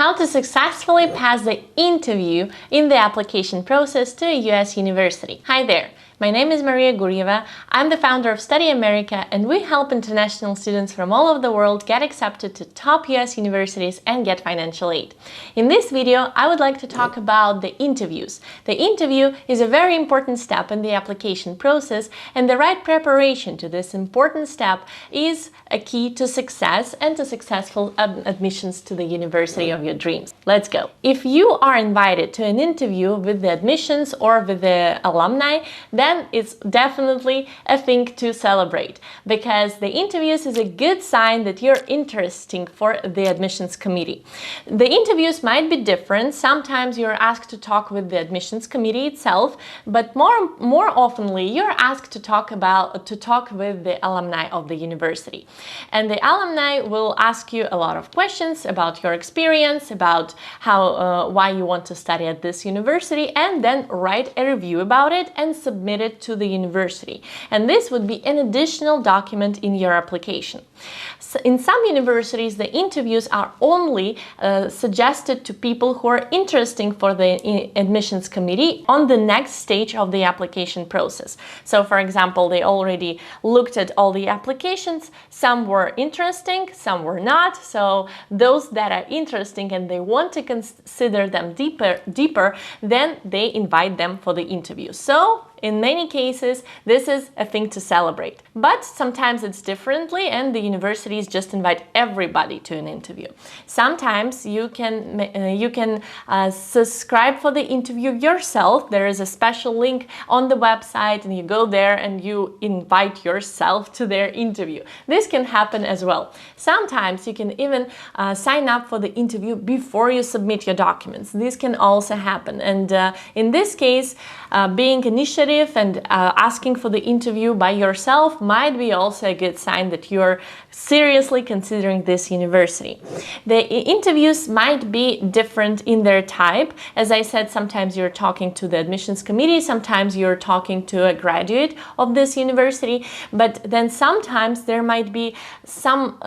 how to successfully pass the interview in the application process to a US university. Hi there! My name is Maria Gurjeva. I'm the founder of StudyAmerica, and we help international students from all over the world get accepted to top US universities and get financial aid. In this video, I would like to talk about the interviews. The interview is a very important step in the application process, and the right preparation to this important step is a key to success and to successful admissions to the university of your dreams. Let's go. If you are invited to an interview with the admissions or with the alumni, then it's definitely a thing to celebrate, because the interviews is a good sign that you're interesting for the admissions committee. The interviews might be different. Sometimes you're asked to talk with the admissions committee itself, but more oftenly you're asked to talk with the alumni of the university. And the alumni will ask you a lot of questions about your experience, about why you want to study at this university, and then write a review about it and submit it to the university. And this would be an additional document in your application. So in some universities, the interviews are only suggested to people who are interesting for the admissions committee on the next stage of the application process. So for example, they already looked at all the applications. Some were interesting, some were not. So those that are interesting and they want to consider them deeper, then they invite them for the interview. So in many cases, this is a thing to celebrate. But sometimes it's differently, and the universities just invite everybody to an interview. Sometimes you can subscribe for the interview yourself. There is a special link on the website, and you go there and you invite yourself to their interview. This can happen as well. Sometimes you can even sign up for the interview before you submit your documents. This can also happen. And in this case, being initiative and asking for the interview by yourself might be also a good sign that you're seriously considering this university. The interviews might be different in their type. As I said, sometimes you're talking to the admissions committee, sometimes you're talking to a graduate of this university, but then sometimes there might be some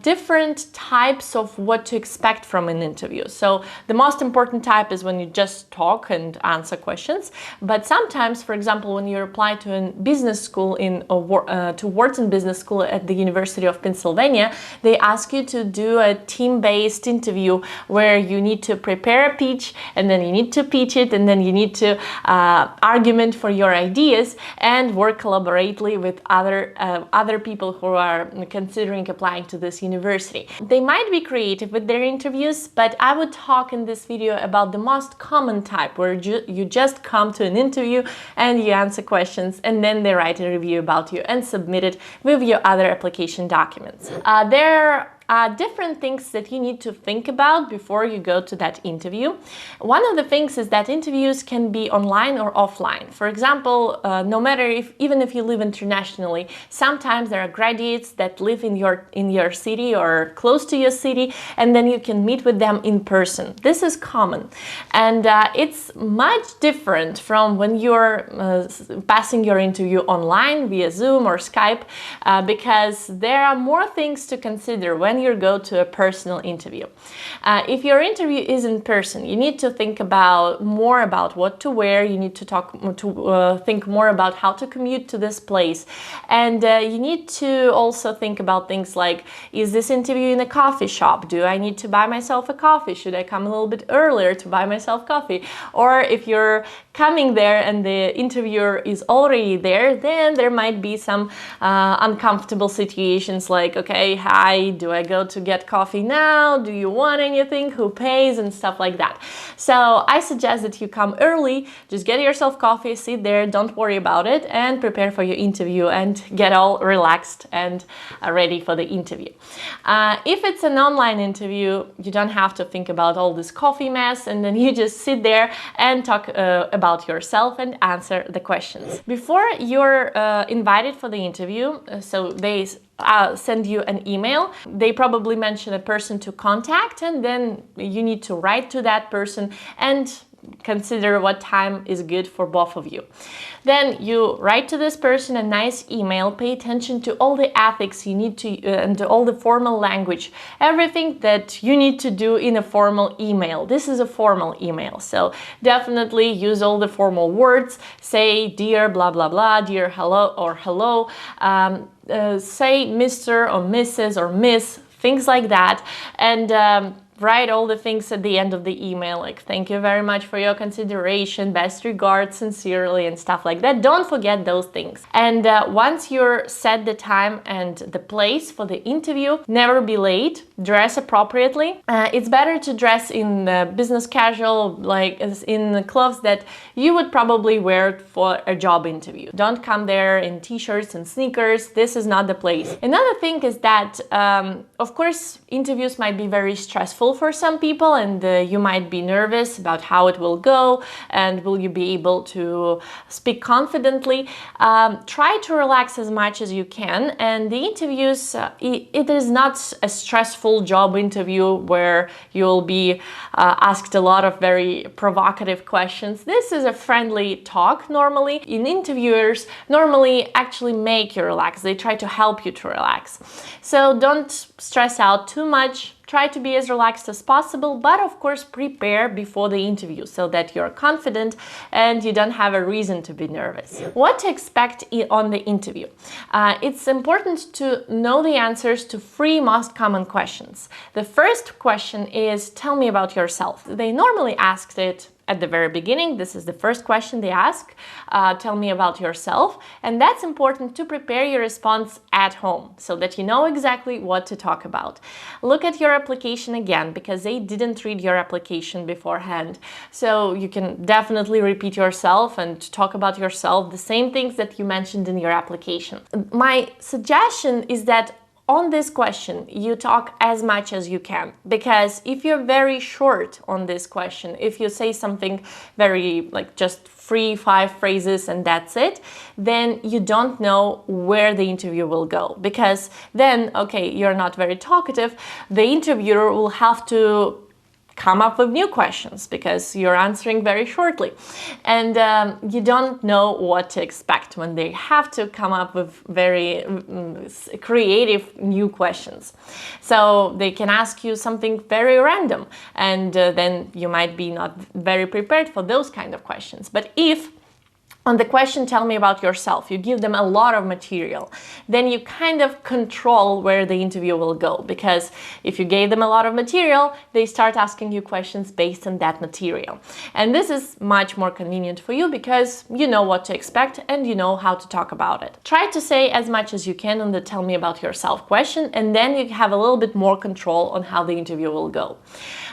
different types of what to expect from an interview. So the most important type is when you just talk and answer questions, but sometimes, for example, when you apply to a business school to Wharton Business School at the University of Pennsylvania, they ask you to do a team-based interview where you need to prepare a pitch, and then you need to pitch it, and then you need to argument for your ideas and work collaboratively with other people who are considering applying to this university. They might be creative with their interviews, but I would talk in this video about the most common type, where you just come to an interview and you answer questions, and then they write a review about you and submit it with your other application documents. There are different things that you need to think about before you go to that interview. One of the things is that interviews can be online or offline. For example, no matter even if you live internationally, sometimes there are graduates that live in your city or close to your city, and then you can meet with them in person. This is common, and it's much different from when you're passing your interview online via Zoom or Skype, because there are more things to consider when you go to a personal interview. If your interview is in person, you need to think more about what to wear. You need to think more about how to commute to this place, and you need to also think about things like, is this interview in a coffee shop? Do I need to buy myself a coffee? Should I come a little bit earlier to buy myself coffee? Or if you're coming there and the interviewer is already there, then there might be some uncomfortable situations like, okay, hi, do I go to get coffee now? Do you want anything? Who pays? And stuff like that. So I suggest that you come early, just get yourself coffee, sit there, don't worry about it, and prepare for your interview and get all relaxed and ready for the interview. If it's an online interview, you don't have to think about all this coffee mess, and then you just sit there and talk about yourself and answer the questions. Before you're invited for the interview, so they send you an email. They probably mention a person to contact, and then you need to write to that person and consider what time is good for both of you. Then you write to this person a nice email, pay attention to all the ethics you need to and all the formal language, everything that you need to do in a formal email. This is a formal email, so definitely use all the formal words. Say dear blah blah blah, dear hello or hello, say Mr. or Mrs. or Miss, things like that, and write all the things at the end of the email, like thank you very much for your consideration, best regards, sincerely, and stuff like that. Don't forget those things. And once you're set the time and the place for the interview, never be late, dress appropriately. It's better to dress in business casual, like in the clothes that you would probably wear for a job interview. Don't come there in t-shirts and sneakers. This is not the place. Another thing is that, of course, interviews might be very stressful for some people, and you might be nervous about how it will go and will you be able to speak confidently. Try to relax as much as you can, and the interviews, it is not a stressful job interview where you'll be asked a lot of very provocative questions. This is a friendly talk normally. In interviewers normally actually make you relax. They try to help you to relax. So don't stress out too much. Try to be as relaxed as possible, but of course prepare before the interview so that you're confident and you don't have a reason to be nervous. What to expect on the interview? It's important to know the answers to 3 most common questions. The first question is, tell me about yourself. They normally ask it at the very beginning. This is the first question they ask. Tell me about yourself. And that's important to prepare your response at home so that you know exactly what to talk about. Look at your application again, because they didn't read your application beforehand. So you can definitely repeat yourself and talk about yourself, the same things that you mentioned in your application. My suggestion is that on this question, you talk as much as you can, because if you're very short on this question, if you say something very like just 3-5 phrases and that's it, then you don't know where the interview will go, because then, okay, you're not very talkative, the interviewer will have to come up with new questions because you're answering very shortly, and you don't know what to expect when they have to come up with very creative new questions. So they can ask you something very random, and then you might be not very prepared for those kind of questions. But if on the question, tell me about yourself, you give them a lot of material, then you kind of control where the interview will go, because if you gave them a lot of material, they start asking you questions based on that material. And this is much more convenient for you because you know what to expect and you know how to talk about it. Try to say as much as you can on the tell me about yourself question, and then you have a little bit more control on how the interview will go.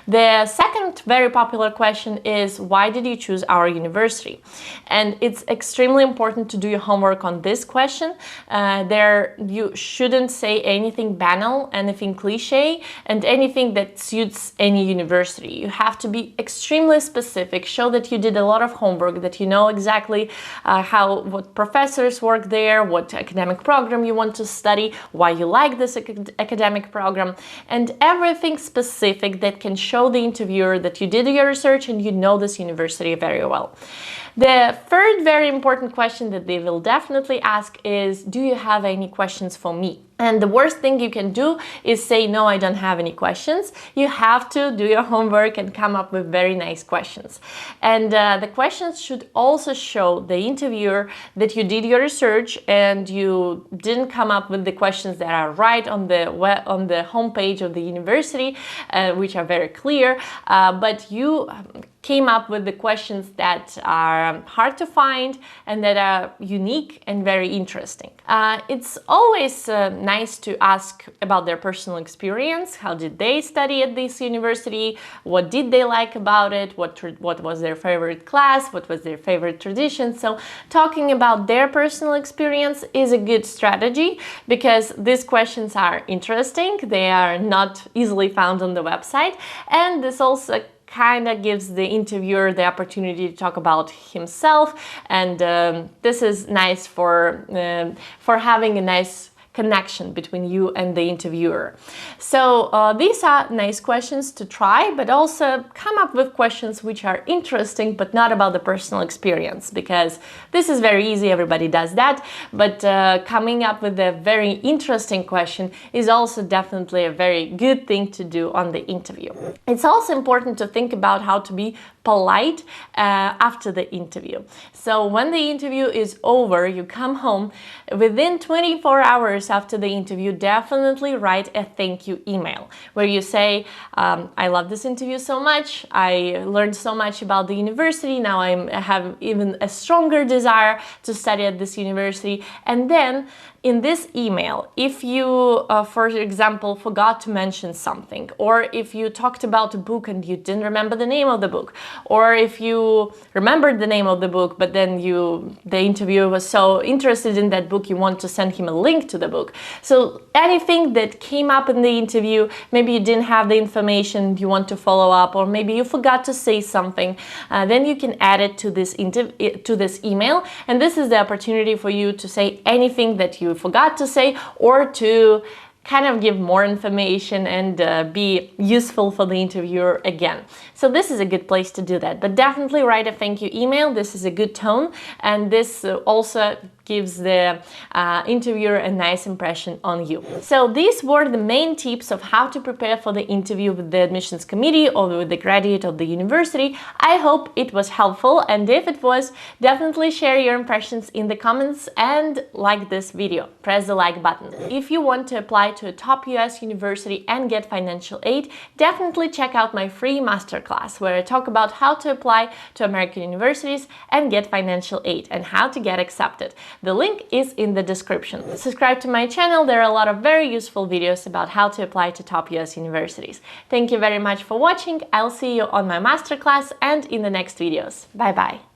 The second very popular question is, why did you choose our university? And it's extremely important to do your homework on this question. You shouldn't say anything banal, anything cliche, and anything that suits any university. You have to be extremely specific, show that you did a lot of homework, that you know exactly what professors work there, what academic program you want to study, why you like this academic program, and everything specific that can show the interviewer that you did your research and you know this university very well. The third very important question that they will definitely ask is, do you have any questions for me? And the worst thing you can do is say, no, I don't have any questions. You have to do your homework and come up with very nice questions. And the questions should also show the interviewer that you did your research and you didn't come up with the questions that are right on the homepage of the university, which are very clear, but you came up with the questions that are hard to find and that are unique and very interesting. It's always nice to ask about their personal experience. How did they study at this university? What did they like about it? What was their favorite class? What was their favorite tradition? So talking about their personal experience is a good strategy because these questions are interesting. They are not easily found on the website, and this also kind of gives the interviewer the opportunity to talk about himself, and this is nice for having a nice connection between you and the interviewer. So these are nice questions to try, but also come up with questions which are interesting but not about the personal experience, because this is very easy, everybody does that, but coming up with a very interesting question is also definitely a very good thing to do on the interview. It's also important to think about how to be polite after the interview. So when the interview is over, you come home, within 24 hours after the interview, definitely write a thank you email where you say, I love this interview so much, I learned so much about the university, now I have even a stronger desire to study at this university. And then in this email, if you, for example, forgot to mention something, or if you talked about a book and you didn't remember the name of the book, or if you remembered the name of the book, but then the interviewer was so interested in that book, you want to send him a link to the book. So anything that came up in the interview, maybe you didn't have the information, you want to follow up, or maybe you forgot to say something, then you can add it to this email. And this is the opportunity for you to say anything that you forgot to say, or to kind of give more information and be useful for the interviewer again. So this is a good place to do that. But definitely write a thank you email. This is a good tone, and this also gives the interviewer a nice impression on you. So these were the main tips of how to prepare for the interview with the admissions committee or with the graduate of the university. I hope it was helpful, and if it was, definitely share your impressions in the comments and like this video. Press the like button. If you want to apply to a top US university and get financial aid, definitely check out my free masterclass where I talk about how to apply to American universities and get financial aid and how to get accepted. The link is in the description. Subscribe to my channel, there are a lot of very useful videos about how to apply to top US universities. Thank you very much for watching, I'll see you on my masterclass and in the next videos. Bye bye!